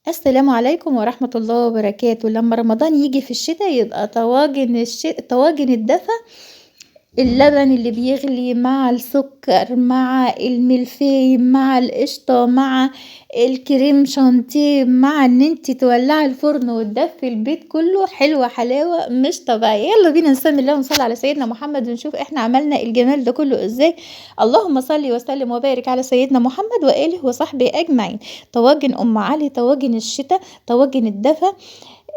السلام عليكم ورحمة الله وبركاته. لما رمضان يجي في الشتاء يبقى طواجن الدفا، اللبن اللي بيغلي مع السكر مع الملفي مع القشطة مع الكريم شانتيه مع ان انتي تولعي الفرن وتدفي البيت كله. حلوة حلاوة مش طبيعية. يلا بينا نسمي الله ونصلي على سيدنا محمد ونشوف احنا عملنا الجمال ده كله ازاي. اللهم صل وسلم وبارك على سيدنا محمد وآله وصحبه اجمعين. طواجن ام علي، طواجن الشتاء، طواجن الدفا.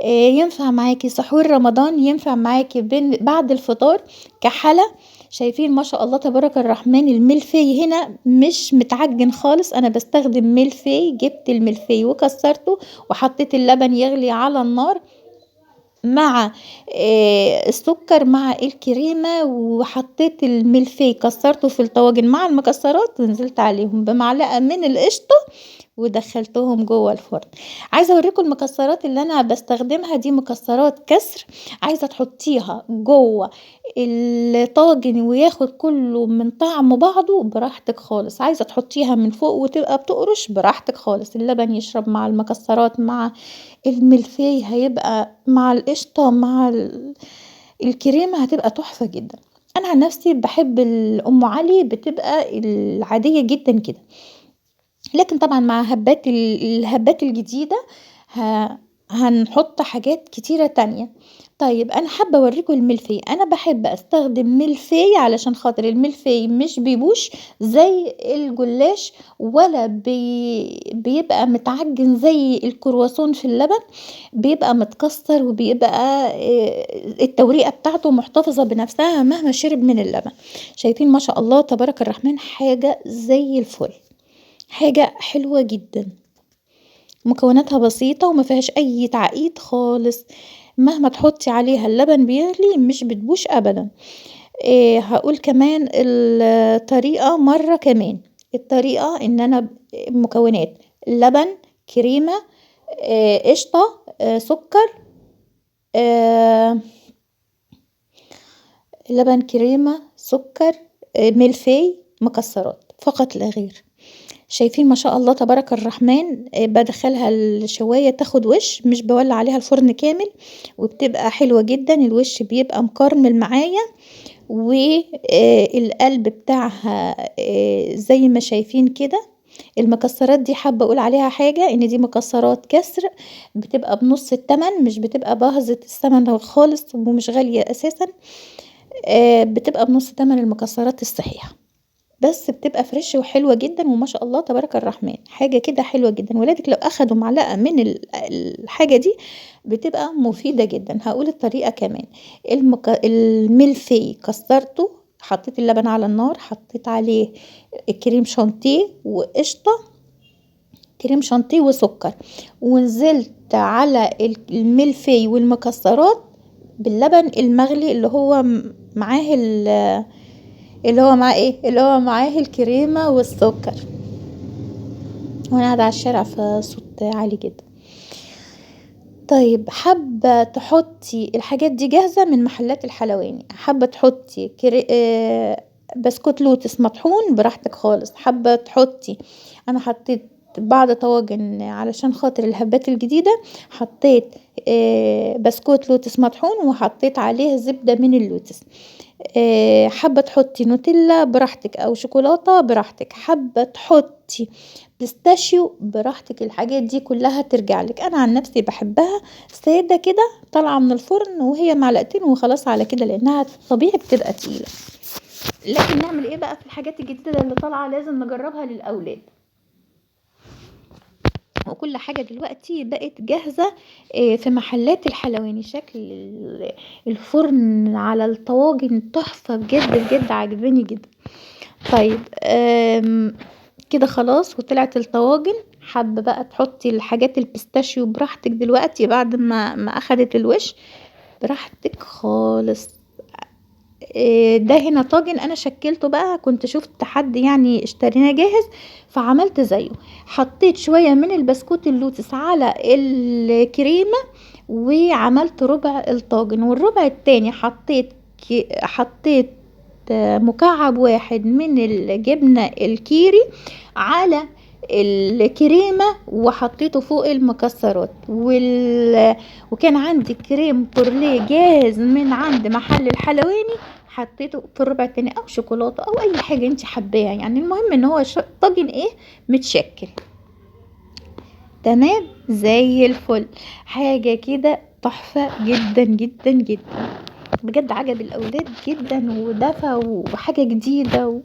ينفع معاكي سحور رمضان، ينفع معاكي بعد الفطار كحلا. شايفين ما شاء الله تبارك الرحمن. الملفي هنا مش متعجن خالص، انا بستخدم ملفي. جبت الملفي وكسرته وحطيت اللبن يغلي على النار مع السكر مع الكريمة، وحطيت الملفي كسرته في الطواجن مع المكسرات ونزلت عليهم بمعلقة من القشطة ودخلتهم جوه الفرن. عايزه اوريكم المكسرات اللي انا بستخدمها، دي مكسرات كسر. عايزه تحطيها جوه الطاجن وياخد كله من طعم بعضه براحتك خالص. عايزه تحطيها من فوق وتبقى بتقرش براحتك خالص. اللبن يشرب مع المكسرات مع الملفي، هيبقى مع القشطه مع الكريمه، هتبقى تحفه جدا. انا عن نفسي بحب الام علي، بتبقى العاديه جدا كده. لكن طبعا مع الهبات الجديدة هنحط حاجات كتيرة تانية. طيب انا حابة اوريكم الملفي. انا بحب استخدم ملفي علشان خاطر الملفي مش بيبوش زي الجلاش، ولا بيبقى متعجن زي الكرواسون في اللبن. بيبقى متكسر وبيبقى التوريقة بتاعته محتفظة بنفسها مهما شرب من اللبن. شايفين ما شاء الله تبارك الرحمن، حاجة زي الفل، حاجة حلوة جدا. مكوناتها بسيطة وما فيهاش اي تعقيد خالص. مهما تحطي عليها اللبن بيغلي مش بتبوش ابدا. هقول كمان الطريقة مرة كمان. الطريقة ان انا مكونات: لبن، كريمة، قشطة، سكر، آه لبن، كريمة، سكر، ملفي، مكسرات، فقط لا غير. شايفين ما شاء الله تبارك الرحمن. بدخلها الشواية تاخد وش، مش بولع عليها الفرن كامل، وبتبقى حلوة جدا. الوش بيبقى مكرمل معايا، والقلب بتاعها زي ما شايفين كده. المكسرات دي حابة اقول عليها حاجة، ان دي مكسرات كسر، بتبقى بنص التمن، مش بتبقى باهظة الثمن خالص ومش غالية اساسا. بتبقى بنص تمن المكسرات الصحيحة، بس بتبقى فريش وحلوة جدا. وما شاء الله تبارك الرحمن، حاجة كده حلوة جدا. ولادك لو اخدوا معلقة من الحاجة دي بتبقى مفيدة جدا. هقول الطريقة كمان. الملفي كسرته، حطيت اللبن على النار، حطيت عليه كريم شانتيه وقشطة، كريم شانتيه وسكر، ونزلت على الملفي والمكسرات باللبن المغلي اللي هو معاه الكريمة والسكر. وانا قاعدة على الشارع فصوت عالي جدا. طيب حابة تحطي الحاجات دي جاهزة من محلات الحلواني، حابة تحطي بسكوت لوتس مطحون براحتك خالص. حابة تحطي، انا حطيت بعض طواجن علشان خاطر الهبات الجديدة، حطيت بسكوت لوتس مطحون وحطيت عليه زبدة من اللوتس. حابة تحطي نوتيلا براحتك او شوكولاتة براحتك. حابة تحطي بيستاشيو براحتك. الحاجات دي كلها ترجع لك. انا عن نفسي بحبها سادة كده، طالعة من الفرن وهي معلقتين وخلاص على كده، لانها طبيعي بتبقى تقيلة. لكن نعمل ايه بقى في الحاجات الجديدة اللي طالعة؟ لازم نجربها للاولاد. وكل حاجة دلوقتي بقت جاهزة في محلات الحلواني. شكل الفرن على الطواجن تحفة بجد بجد، عجباني جدا. طيب كده خلاص وطلعت الطواجن. حابة بقى تحطي الحاجات البيستاشيو براحتك دلوقتي بعد ما اخدت الوش، براحتك خالص. ده هنا طاجن انا شكلته بقى، كنت شفت حد يعني اشتريناه جاهز فعملت زيه. حطيت شوية من البسكوت اللوتس على الكريمة وعملت ربع الطاجن، والربع التاني حطيت مكعب واحد من الجبنة الكيري على الكريمة وحطيته فوق المكسرات وكان عندي كريم بورليه جاهز من عند محل الحلواني، حطيته في الربع التاني او شوكولاتة او اي حاجة انت حباها يعني. المهم ان هو طاجن ايه متشكل تمام زي الفل، حاجة كده تحفة جدا جدا جدا بجد، عجب الاولاد جدا ودفى وحاجة جديدة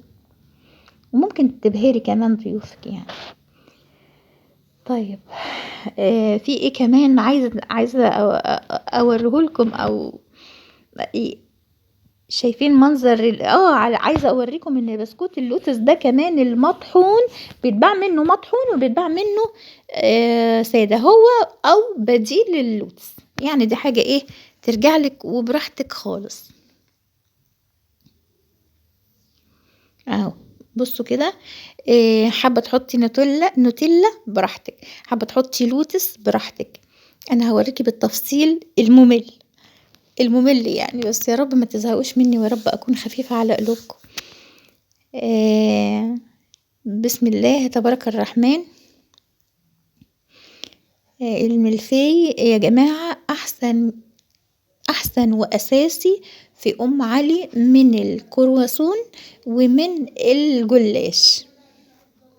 وممكن تبهري كمان ضيوفك يعني. طيب في ايه كمان عايزة اوريهولكم او إيه؟ شايفين منظر عايزة اوريكم ان بسكوت اللوتس ده كمان المطحون بيتباع منه مطحون وبيتباع منه سادة، هو او بديل للوتس يعني. دي حاجة ايه ترجع لك وبراحتك خالص. اهو بصوا كده، حابة تحطي نوتيلا براحتك، حابة تحطي لوتس براحتك. انا هوريكي بالتفصيل الممل يعني، بس يا رب ما تزهقوش مني ويا رب اكون خفيفة على قلوبكم. بسم الله تبارك الرحمن. الملفي يا جماعة احسن واساسي في ام علي من الكرواسون ومن الجلاش.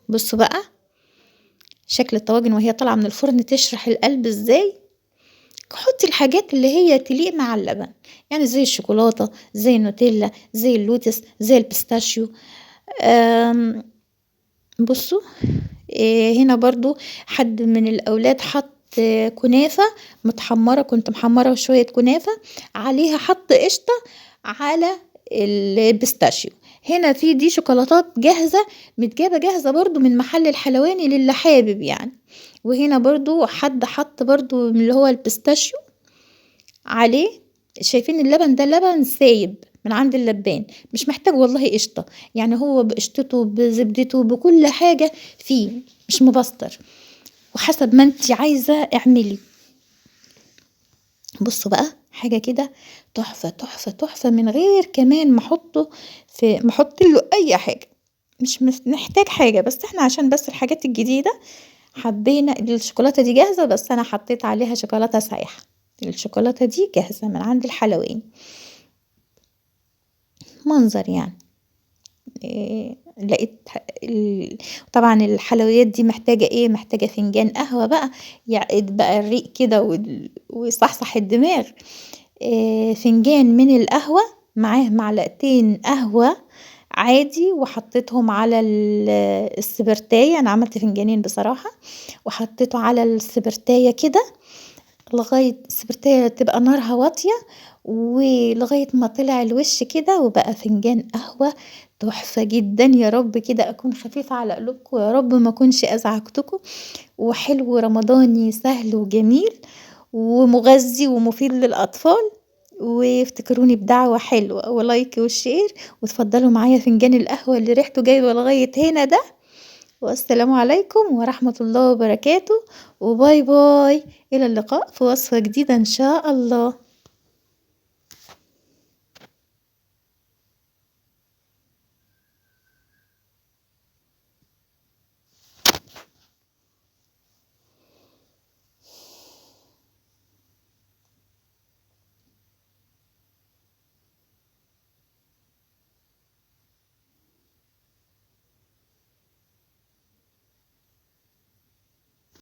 بصوا بقى شكل الطواجن وهي طالعة من الفرن تشرح القلب ازاي. حطي الحاجات اللي هي تليق مع اللبن يعني، زي الشوكولاتة زي النوتيلا زي اللوتس زي البيستاشيو. بصوا هنا برضو حد من الاولاد حط كنافة متحمرة، كنت محمرة شوية كنافة عليها، حط قشطة على البيستاشيو. هنا في دي شوكولاتات جاهزة متجابة جاهزة برضو من محل الحلواني للي حابب يعني. وهنا برضو حد حط برضو من اللي هو البيستاشيو عليه. شايفين اللبن ده لبن سايب من عند اللبان، مش محتاج والله قشطة يعني، هو بقشطته بزبدته بكل حاجة فيه، مش مبستر، وحسب ما انت عايزة اعملي. بصوا بقى حاجة كده تحفة تحفة تحفة من غير كمان ما احط له اي حاجة، مش محتاج حاجة، بس احنا عشان بس الحاجات الجديدة حبينا. الشوكولاتة دي جاهزة بس انا حطيت عليها شوكولاتة سايحة، الشوكولاتة دي جاهزة من عند الحلواني. منظر يعني لقيت طبعا الحلويات دي محتاجة ايه، محتاجة فنجان قهوة بقى يعقد بقى الريق كده ويصحصح الدماغ. فنجان من القهوة معاه معلقتين قهوة عادي، وحطيتهم على السبرتاية، انا عملت فنجانين بصراحة، وحطيته على السبرتاية كده لغاية السبرتاية تبقى نارها واطية، ولغاية ما طلع الوش كده وبقى فنجان قهوة تحفة جدا. يا رب كده اكون خفيفة على قلوبكم، ويا رب ما اكونش ازعجتكم، وحلو رمضاني سهل وجميل ومغذي ومفيد للاطفال. وافتكروني بدعوة حلوة ولايك وشير، وتفضلوا معايا فنجان القهوة اللي ريحته جايبة لغاية هنا ده. والسلام عليكم ورحمة الله وبركاته، وباي باي، إلى اللقاء في وصفة جديدة إن شاء الله.